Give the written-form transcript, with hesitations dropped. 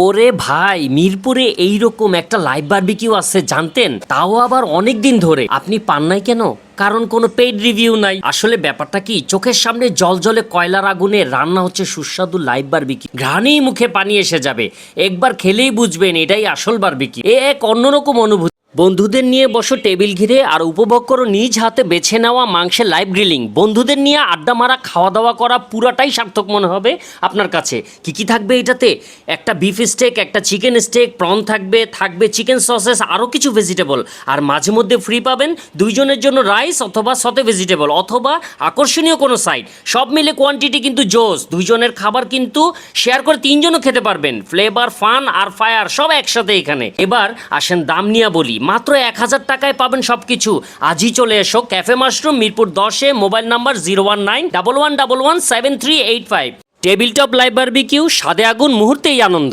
ওরে ভাই, মিরপুরে এইরকম একটা লাইভ বারবিকিউ আছে জানতেন? তাও আবার অনেক দিন ধরে। আপনি পান নাই কেন? কারণ কোনো পেইড রিভিউ নাই। আসলে ব্যাপারটা কি, চোখের সামনে জলজলে কয়লার আগুনে রান্না হচ্ছে সুস্বাদু লাইভ বারবিকিউ। ঘ্রাণেই মুখে পানি এসে যাবে। একবার খেলেই বুঝবেন এটাই আসল বারবিকিউ। এ এক অন্যরকম অনুভূতি। বন্ধুদের নিয়ে বসো টেবিল ঘিরে আর উপভোগ করো নিজ হাতে বেছে নেওয়া মাংসের লাইভ গ্রিলিং। বন্ধুদের নিয়ে আড্ডা মারা, খাওয়া দাওয়া করা পুরাটাই সার্থক মনে হবে আপনার কাছে। কি কি থাকবে এটাতে? একটা বিফ স্টেক, একটা চিকেন স্টেক, প্রন থাকবে চিকেন সসেস, আরও কিছু ভেজিটেবল। আর মাঝে মধ্যে ফ্রি পাবেন দুইজনের জন্য রাইস অথবা সতে ভেজিটেবল অথবা আকর্ষণীয় কোনো সাইড। সব মিলে কোয়ান্টিটি কিন্তু জোস। দুইজনের খাবার কিন্তু শেয়ার করে তিনজনও খেতে পারবেন। ফ্লেভার, ফান আর ফায়ার সব একসাথে এখানে। এবার আসেন দাম নিয়ে বলি। মাত্র 1000 টাকায় পাবেন সবকিছু। আজই চলে এসো ক্যাফে মাশরুম, মিরপুর 10-এ। Mobile number 01911117385। Tabletop live barbecue, স্বাদে আগুন, মুহূর্তেই আনন্দ।